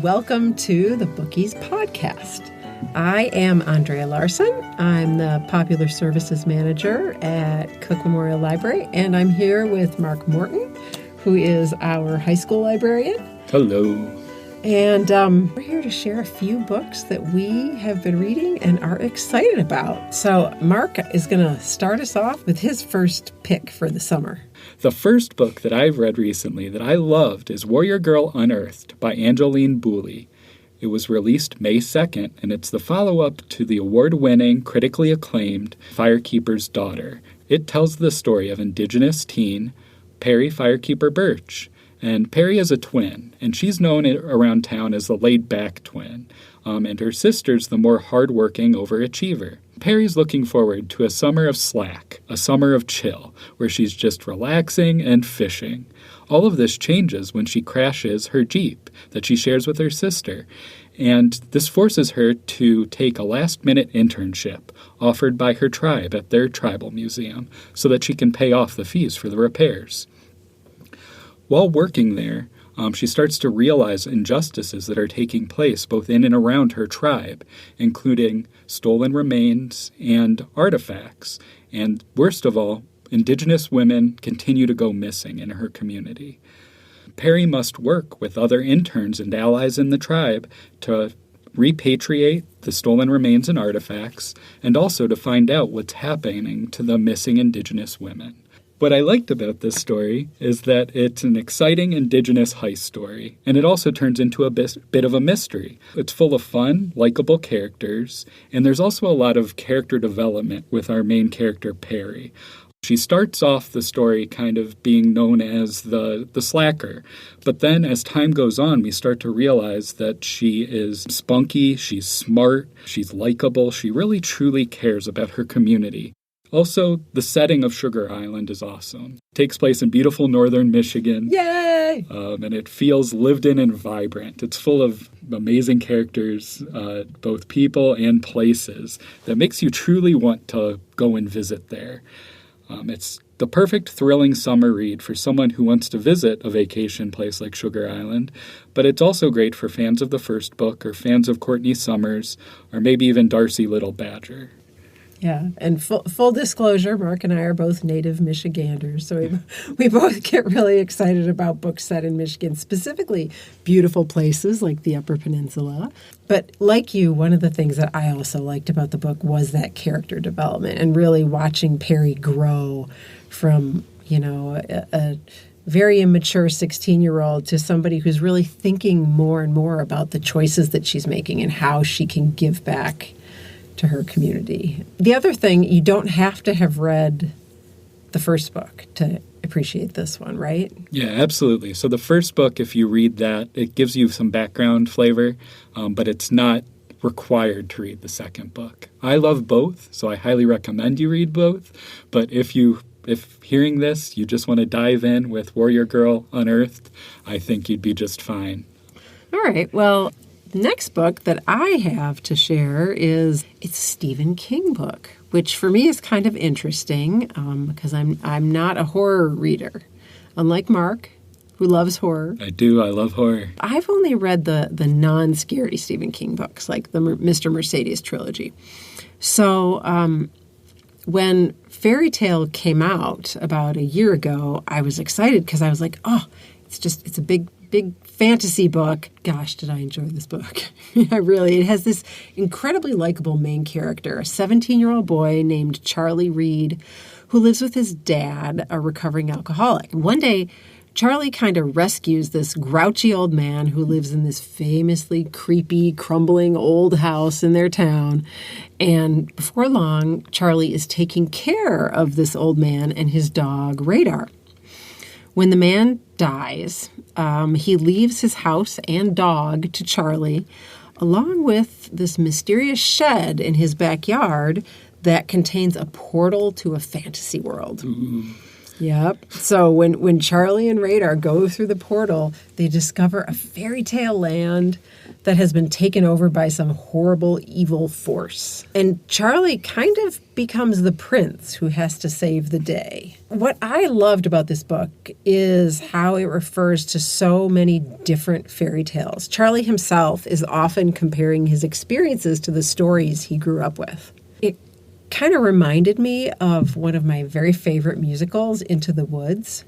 and welcome to the Bookies podcast. I am Andrea Larson. I'm the Popular Services Manager at Cook Memorial Library, and I'm here with Mark Morton, who is our high school librarian. Hello. And we're here to share a few books that we have been reading and are excited about. So Mark is going to start us off with his first pick for the summer. The first book that I've read recently that I loved is Warrior Girl Unearthed by Angeline Boulley. It was released May 2nd, and it's the follow-up to the award-winning, critically acclaimed Firekeeper's Daughter. It tells the story of Indigenous teen Perry Firekeeper Birch. And Perry is a twin, and she's known around town as the laid-back twin, and her sister's the more hard-working overachiever. Perry's looking forward to a summer of slack, a summer of chill, where she's just relaxing and fishing. All of this changes when she crashes her Jeep that she shares with her sister, and this forces her to take a last-minute internship offered by her tribe at their tribal museum so that she can pay off the fees for the repairs. While working there, she starts to realize injustices that are taking place both in and around her tribe, including stolen remains and artifacts. And worst of all, Indigenous women continue to go missing in her community. Perry must work with other interns and allies in the tribe to repatriate the stolen remains and artifacts, and also to find out what's happening to the missing Indigenous women. What I liked about this story is that it's an exciting Indigenous heist story, and it also turns into a bit of a mystery. It's full of fun, likable characters, and there's also a lot of character development with our main character, Perry. She starts off the story kind of being known as the slacker, but then as time goes on, we start to realize that she is spunky, she's smart, she's likable, she really truly cares about her community. Also, the setting of Sugar Island is awesome. It takes place in beautiful northern Michigan. Yay! And it feels lived in and vibrant. It's full of amazing characters, both people and places, that makes you truly want to go and visit there. It's the perfect thrilling summer read for someone who wants to visit a vacation place like Sugar Island, but it's also great for fans of the first book or fans of Courtney Summers or maybe even Darcy Little Badger. Yeah, and full disclosure, Mark and I are both native Michiganders, so we both get really excited about books set in Michigan, specifically beautiful places like the Upper Peninsula. But like you, one of the things that I also liked about the book was that character development and really watching Perry grow from, a very immature 16-year-old to somebody who's really thinking more and more about the choices that she's making and how she can give back to her community. The other thing, you don't have to have read the first book to appreciate this one, right? Yeah, absolutely. So the first book, if you read that, it gives you some background flavor, but it's not required to read the second book. I love both, so I highly recommend you read both. But if hearing this, you just want to dive in with Warrior Girl Unearthed, I think you'd be just fine. All right, well, the next book that I have to share it's a Stephen King book, which for me is kind of interesting because I'm not a horror reader. Unlike Mark, who loves horror. I do. I love horror. I've only read the non-scary Stephen King books, like the Mr. Mercedes trilogy. So when Fairy Tale came out about a year ago, I was excited because I was like, it's a big fantasy book. Gosh, did I enjoy this book. It has this incredibly likable main character, a 17-year-old boy named Charlie Reed, who lives with his dad, a recovering alcoholic. And one day, Charlie kind of rescues this grouchy old man who lives in this famously creepy, crumbling old house in their town. And before long, Charlie is taking care of this old man and his dog, Radar. When the man dies, he leaves his house and dog to Charlie, along with this mysterious shed in his backyard that contains a portal to a fantasy world. Ooh. Yep. So when Charlie and Radar go through the portal, they discover a fairy tale land that has been taken over by some horrible evil force. And Charlie kind of becomes the prince who has to save the day. What I loved about this book is how it refers to so many different fairy tales. Charlie himself is often comparing his experiences to the stories he grew up with. It kind of reminded me of one of my very favorite musicals, Into the Woods,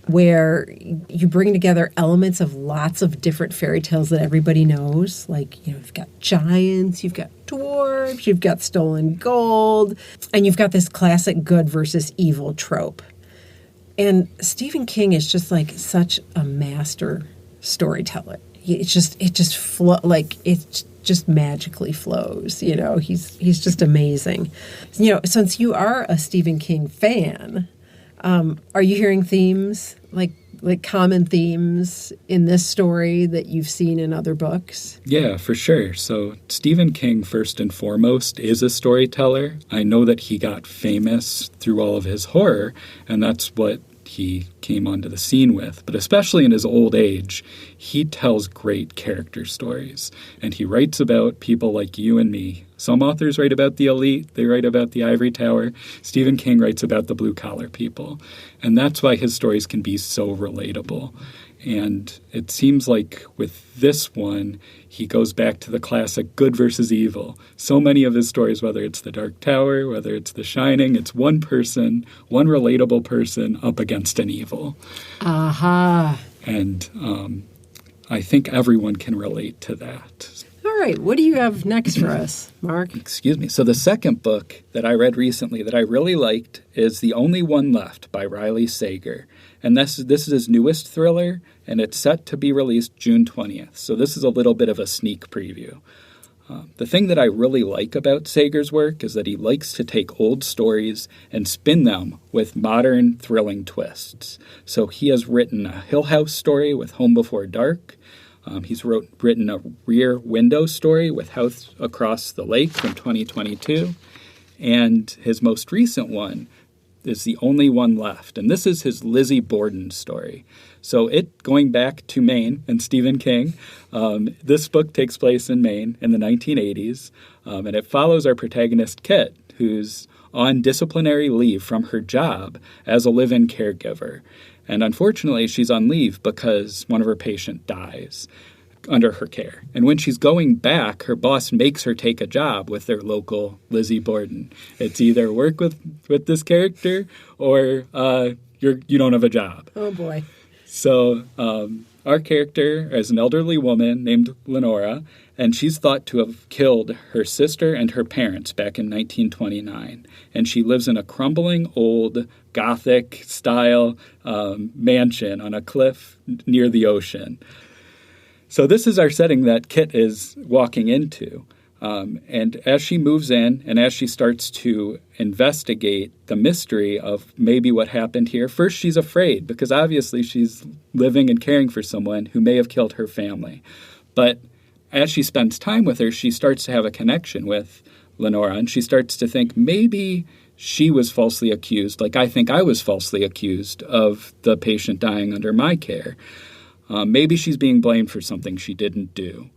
where you bring together elements of lots of different fairy tales that everybody knows. Like, you've got giants, you've got dwarves, you've got stolen gold, and you've got this classic good versus evil trope. And Stephen King is just like such a master storyteller. It just magically flows. He's just amazing. Since you are a Stephen King fan, are you hearing themes, like common themes in this story that you've seen in other books? Yeah, for sure. So Stephen King, first and foremost, is a storyteller. I know that he got famous through all of his horror, and that's what he came onto the scene with. But especially in his old age, he tells great character stories. And he writes about people like you and me. Some authors write about the elite. They write about the ivory tower. Stephen King writes about the blue-collar people. And that's why his stories can be so relatable. And it seems like with this one, he goes back to the classic good versus evil. So many of his stories, whether it's The Dark Tower, whether it's The Shining, it's one person, one relatable person up against an evil. Aha. And I think everyone can relate to that. All right. What do you have next for us, Mark? Excuse me. So the second book that I read recently that I really liked is The Only One Left by Riley Sager. And this is his newest thriller, and it's set to be released June 20th. So this is a little bit of a sneak preview. The thing that I really like about Sager's work is that he likes to take old stories and spin them with modern, thrilling twists. So he has written a Hill House story with Home Before Dark. He's written a Rear Window story with House Across the Lake from 2022. And his most recent one is The Only One Left. And this is his Lizzie Borden story. So going back to Maine and Stephen King, this book takes place in Maine in the 1980s. And it follows our protagonist, Kit, who's on disciplinary leave from her job as a live-in caregiver. And unfortunately, she's on leave because one of her patients dies under her care. And when she's going back, her boss makes her take a job with their local Lizzie Borden. It's either work with this character or you don't have a job. Oh, boy. So our character is an elderly woman named Lenora, and she's thought to have killed her sister and her parents back in 1929. And she lives in a crumbling old Gothic-style mansion on a cliff near the ocean. So this is our setting that Kit is walking into. And as she moves in and as she starts to investigate the mystery of maybe what happened here, first she's afraid because obviously she's living and caring for someone who may have killed her family. But as she spends time with her, she starts to have a connection with Lenora, and she starts to think maybe she was falsely accused, like I think I was falsely accused of the patient dying under my care. Maybe she's being blamed for something she didn't do.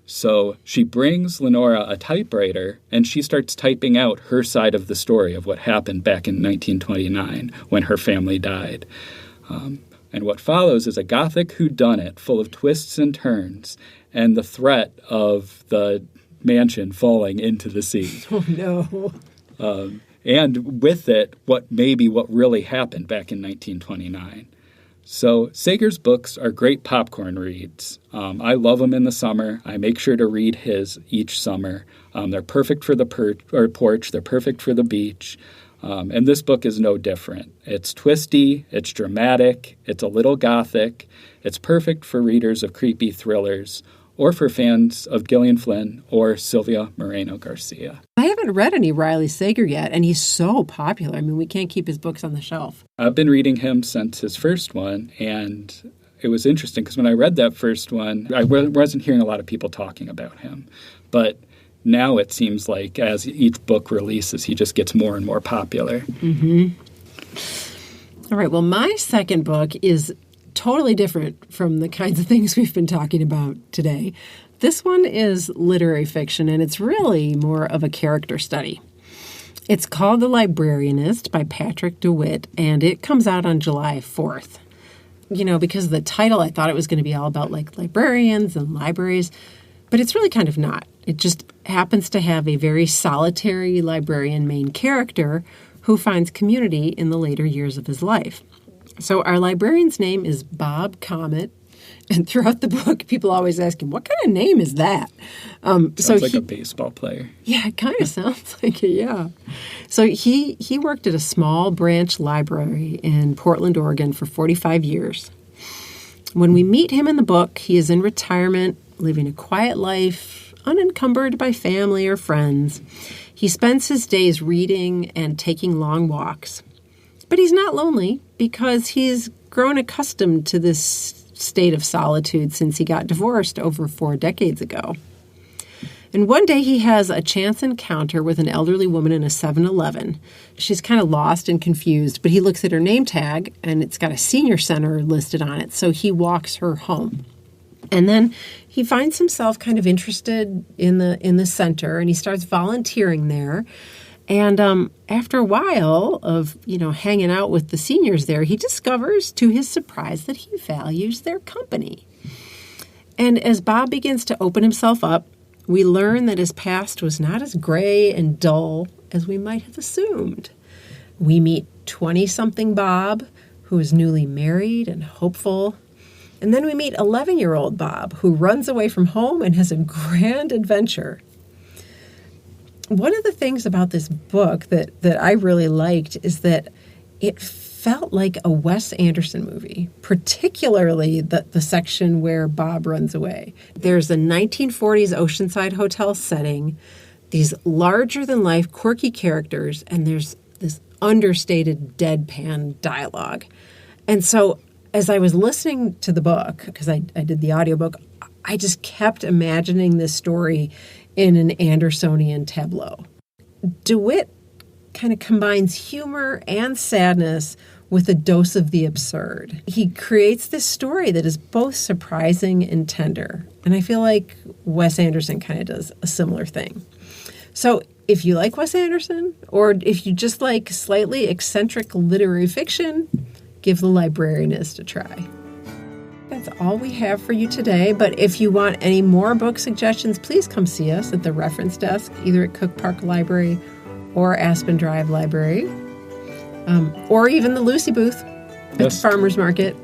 So she brings Lenora a typewriter, and she starts typing out her side of the story of what happened back in 1929 when her family died. And what follows is a Gothic whodunit full of twists and turns and the threat of the mansion falling into the sea. Oh, no. And with it, what really happened back in 1929. So Sager's books are great popcorn reads. I love them in the summer. I make sure to read his each summer. They're perfect for the porch. They're perfect for the beach. And this book is no different. It's twisty. It's dramatic. It's a little gothic. It's perfect for readers of creepy thrillers or for fans of Gillian Flynn or Sylvia Moreno-Garcia. I haven't read any Riley Sager yet, and he's so popular. I mean, we can't keep his books on the shelf. I've been reading him since his first one, and it was interesting because when I read that first one, I wasn't hearing a lot of people talking about him. But now it seems like as each book releases, he just gets more and more popular. Mm-hmm. All right, well, my second book is totally different from the kinds of things we've been talking about today. This one is literary fiction, and it's really more of a character study. It's called The Librarianist by Patrick DeWitt, and it comes out on July 4th. You know, because of the title, I thought it was going to be all about like librarians and libraries, but it's really kind of not. It just happens to have a very solitary librarian main character who finds community in the later years of his life. So our librarian's name is Bob Comet, and throughout the book, people always ask him, what kind of name is that? Sounds like a baseball player. Yeah, it kind of sounds like it, yeah. So he worked at a small branch library in Portland, Oregon for 45 years. When we meet him in the book, he is in retirement, living a quiet life, unencumbered by family or friends. He spends his days reading and taking long walks. But he's not lonely because he's grown accustomed to this state of solitude since he got divorced over 4 decades ago. And one day he has a chance encounter with an elderly woman in a 7-Eleven. She's kind of lost and confused, but he looks at her name tag and it's got a senior center listed on it, so he walks her home. And then he finds himself kind of interested in the center, and he starts volunteering there. And after a while of, hanging out with the seniors there, he discovers, to his surprise, that he values their company. And as Bob begins to open himself up, we learn that his past was not as gray and dull as we might have assumed. We meet 20-something Bob, who is newly married and hopeful. And then we meet 11-year-old Bob, who runs away from home and has a grand adventure. One of the things about this book that I really liked is that it felt like a Wes Anderson movie, particularly the section where Bob runs away. There's a 1940s Oceanside hotel setting, these larger-than-life quirky characters, and there's this understated deadpan dialogue. And so as I was listening to the book, because I did the audiobook, I just kept imagining this story in an Andersonian tableau. DeWitt kind of combines humor and sadness with a dose of the absurd. He creates this story that is both surprising and tender. And I feel like Wes Anderson kind of does a similar thing. So if you like Wes Anderson, or if you just like slightly eccentric literary fiction, give The Librarianist a try. That's all we have for you today, but if you want any more book suggestions, please come see us at the reference desk, either at Cook Park Library or Aspen Drive Library, or even the Lucy booth at the Farmers Market.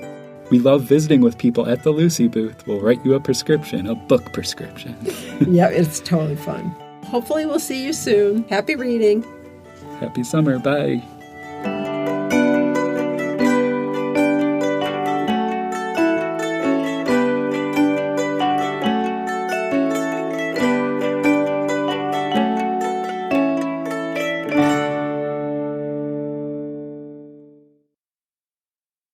We love visiting with people at the Lucy booth. We'll write you a prescription, a book prescription. Yeah, it's totally fun. Hopefully we'll see you soon. Happy reading. Happy summer. Bye.